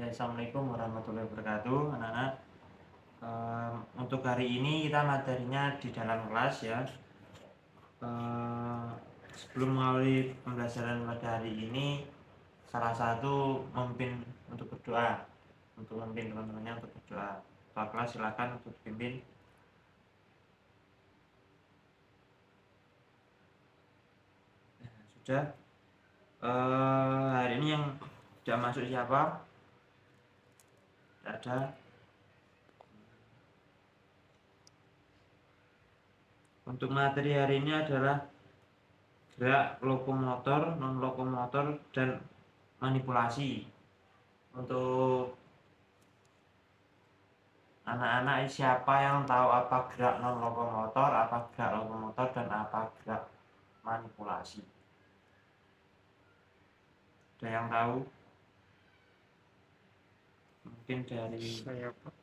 Ya, assalamualaikum warahmatullahi wabarakatuh, anak-anak. Untuk hari ini kita materinya di dalam kelas ya. Sebelum mengawali pembelajaran pada hari ini, salah satu memimpin untuk berdoa, untuk memimpin teman-temannya untuk berdoa. Ketua kelas silakan untuk dipimpin. Sudah. Hari ini yang tidak masuk siapa? Tidak ada. Untuk materi hari ini adalah gerak lokomotor, non lokomotor, dan manipulasi. Untuk anak-anak, siapa yang tahu apa gerak non lokomotor, apa gerak lokomotor, dan apa gerak manipulasi? Ada yang tahu? Mungkin dari Saya Pak.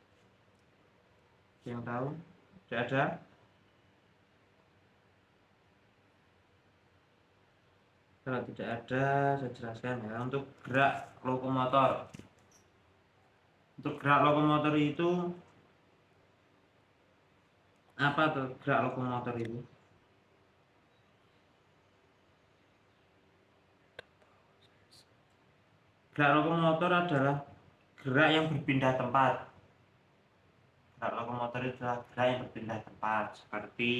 yang tahu? Tidak ada? Kalau tidak ada, saya jelaskan ya. Untuk gerak lokomotor, itu apa tuh gerak lokomotor itu? Gerak lokomotor adalah gerak yang berpindah tempat. Gerak lokomotor itu adalah gerak yang berpindah tempat, seperti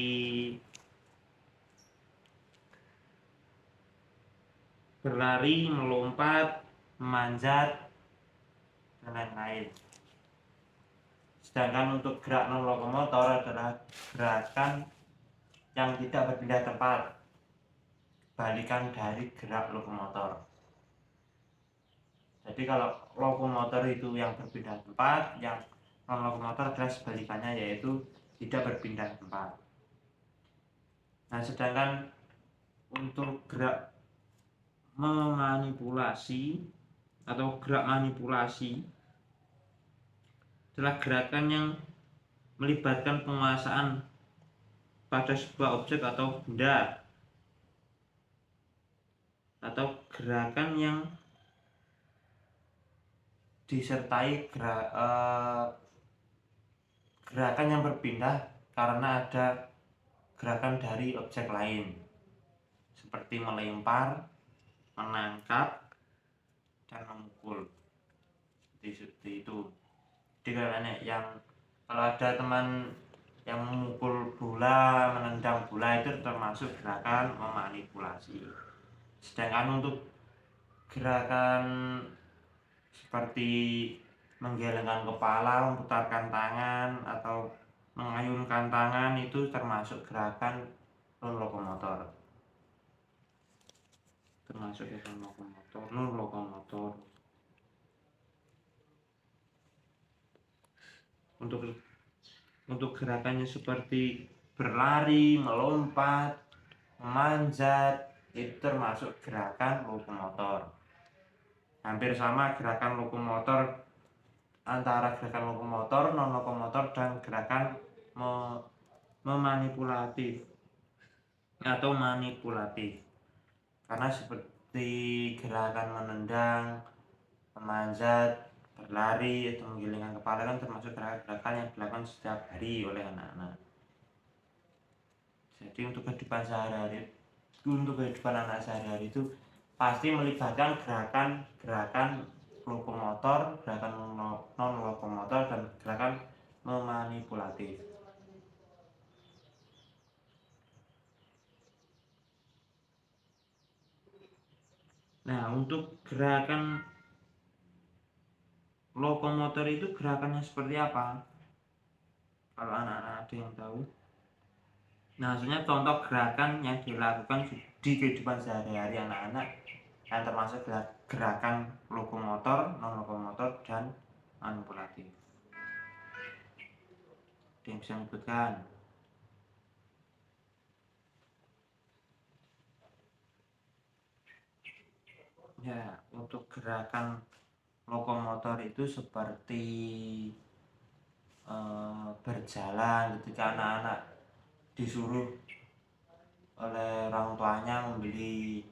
berlari, melompat, memanjat, dan lain-lain. Sedangkan untuk gerak non lokomotor adalah gerakan yang tidak berpindah tempat, balikan dari gerak lokomotor. Jadi kalau lokomotor itu yang berpindah tempat, yang non lokomotor adalah sebalikannya, yaitu tidak berpindah tempat. Nah, sedangkan untuk gerak memanipulasi atau gerak manipulasi adalah gerakan yang melibatkan penguasaan pada sebuah objek atau benda, atau gerakan yang disertai gerakan yang berpindah karena ada gerakan dari objek lain, seperti melempar, menangkap, dan memukul. Seperti itu. Jadi kalau ada teman yang memukul bola, menendang bola, itu termasuk gerakan memanipulasi. Sedangkan untuk gerakan seperti menggelengkan kepala, memutarkan tangan, atau mengayunkan tangan, itu termasuk gerakan non lokomotor. Non lokomotor. Untuk gerakannya seperti berlari, melompat, memanjat, itu termasuk gerakan lokomotor. Hampir sama gerakan lokomotor antara gerakan lokomotor, non lokomotor, dan gerakan memanipulatif atau manipulatif. Karena seperti gerakan menendang, memanjat, berlari, atau menggelengkan kepala kan termasuk gerakan yang dilakukan setiap hari oleh anak-anak. Jadi untuk kehidupan anak sehari-hari itu pasti melibatkan gerakan lokomotor, gerakan non lokomotor, dan gerakan memanipulatif. Nah, untuk gerakan lokomotor itu gerakannya seperti apa? Kalau anak-anak ada yang tahu? Nah, maksudnya contoh gerakan yang dilakukan di kehidupan sehari-hari anak-anak yang termasuk gerakan lokomotor, non lokomotor, dan manipulatif. Ada yang bisa menyebutkan? Ya, untuk gerakan lokomotor itu seperti berjalan ketika anak-anak disuruh oleh orang tuanya membeli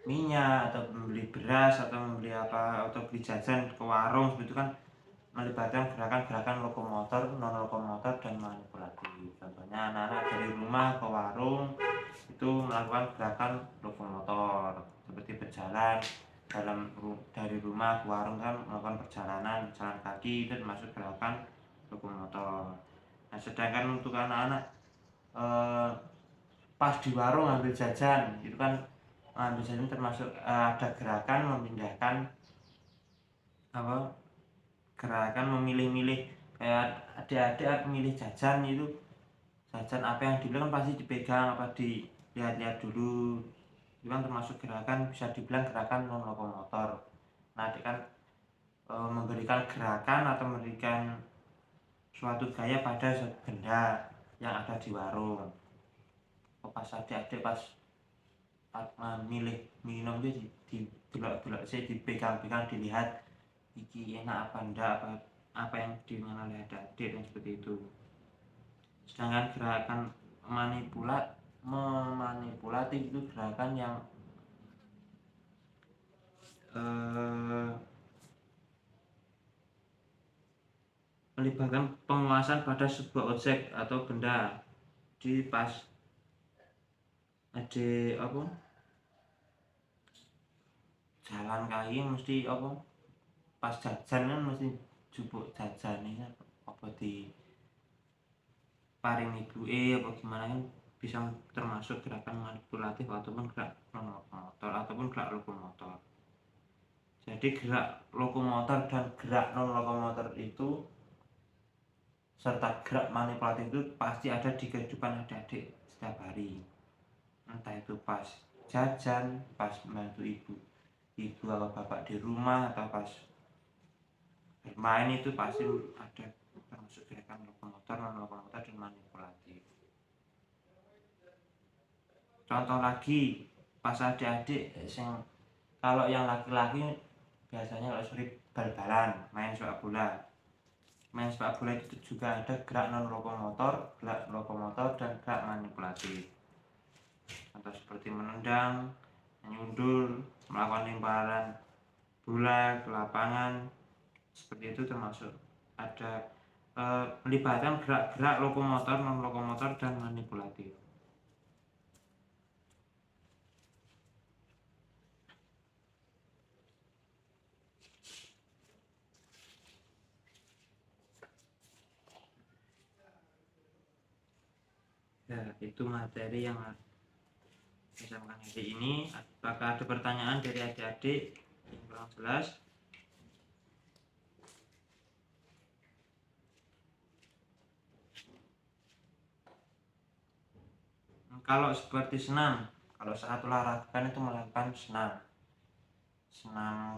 minyak atau membeli beras atau membeli apa atau beli jajan ke warung, itu kan melibatkan gerakan-gerakan lokomotor, non lokomotor dan manipulatif. Contohnya anak-anak dari rumah ke warung itu melakukan gerakan lokomotor seperti berjalan dari rumah ke warung kan melakukan perjalanan jalan kaki, itu termasuk gerakan lokomotor. Nah, sedangkan untuk anak-anak pas di warung ambil jajan, itu kan ambil jajan termasuk ada gerakan memindahkan apa gerakan memilih-milih, kayak adik-adik milih jajan, itu jajan apa yang dibeli kan pasti dipegang apa dilihat-lihat dulu, itu kan termasuk gerakan, bisa dibilang gerakan non lokomotor. Nah, adik kan memberikan gerakan atau memberikan suatu gaya pada benda yang ada di warung. Pas adik-adik pas milih minum itu delok-delok sih, dipegang-pegang, dilihat iki enak apa enggak, apa yang dimana oleh adik dan seperti itu. Sedangkan gerakan memanipulatif itu gerakan yang melibatkan penguasaan pada sebuah objek atau benda. Di pas ada apa jalan kaki mesti apa pas jajan kan mesti jupuk jajan ini apa di paring ibuke apa gimana kan, bisa termasuk gerakan manipulatif ataupun gerak non lokomotor ataupun gerak lokomotor. Jadi gerak lokomotor dan gerak non lokomotor itu serta gerak manipulatif itu pasti ada di kehidupan adik-adik setiap hari. Entah itu pas jajan, pas membantu ibu atau bapak di rumah, atau pas bermain, itu pasti ada termasuk gerakan lokomotor, non lokomotor dan manipulatif. Contoh lagi, pas adik-adik kalau yang laki-laki biasanya kalau sore bal-balan, main sepak bola. Main sepak bola itu juga ada gerak non lokomotor, gerak lokomotor dan gerak manipulatif. Contoh seperti menendang, menyundul, melakukan lemparan bola ke lapangan, seperti itu termasuk ada melibatkan gerak-gerak lokomotor, non lokomotor dan manipulatif. Ya, itu materi yang saya sampaikan hari ini. Apakah ada pertanyaan dari adik-adik yang kurang jelas? Kalau seperti senam, kalau saat olahraga kan itu melakukan senam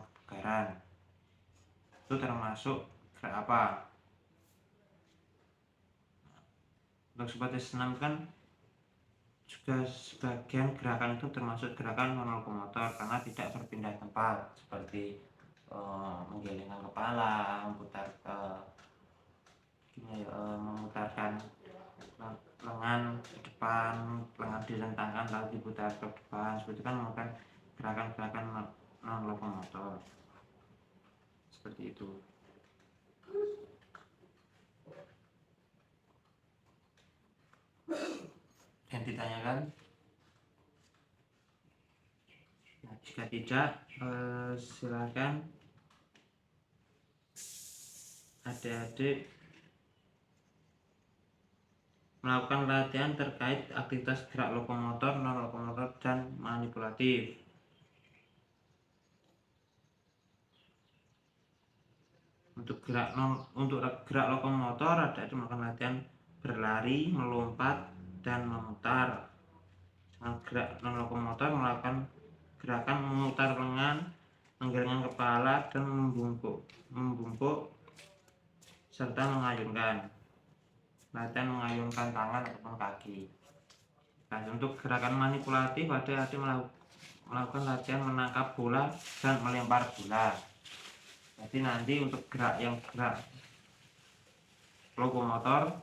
kebugaran, itu termasuk gerak apa? Untuk seperti senam kan juga sebagian gerakan itu termasuk gerakan non lokomotor karena tidak berpindah tempat, seperti menggelengkan kepala, memutarkan lengan ke depan, lengan direntangkan lalu diputar ke depan, seperti itu kan merupakan gerakan-gerakan non lokomotor seperti itu. Yang ditanyakan, nah, jika tidak silakan adik-adik melakukan latihan terkait aktivitas gerak lokomotor, non lokomotor dan manipulatif. Untuk gerak lokomotor, adik-adik melakukan latihan berlari, melompat, dan memutar. Dengan gerak non lokomotor melakukan gerakan memutar lengan, menggelengkan kepala, dan membungkuk serta mengayunkan. Latihan mengayunkan tangan ataupun kaki. Nah, untuk gerakan manipulatif, adik-adik melakukan latihan menangkap bola dan melempar bola. Jadi nanti untuk gerak lokomotor,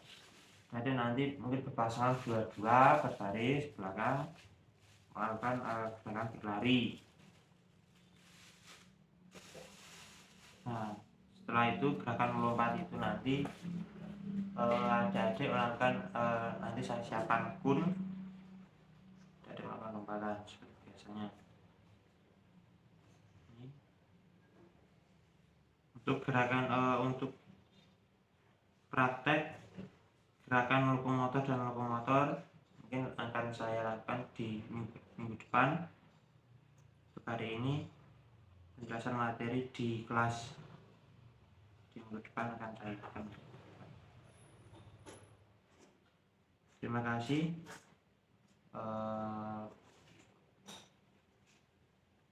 jadi nanti mungkin berpasangan dua-dua berbaris belakang melakukan gerakan berlari. Nah, setelah itu gerakan melompat itu nanti adik-adik melakukan nanti saya siapkan kun, adik melakukan lompatan seperti biasanya. Ini. Untuk gerakan untuk praktek gerakan lokomotor dan lokomotor mungkin akan saya lakukan di minggu depan. Untuk hari ini penjelasan materi di kelas di minggu depan akan saya lakukan. Terima kasih.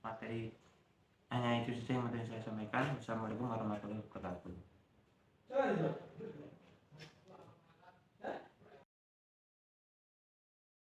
Materi hanya itu saja yang saya sampaikan. Wassalamualaikum warahmatullahi wabarakatuh.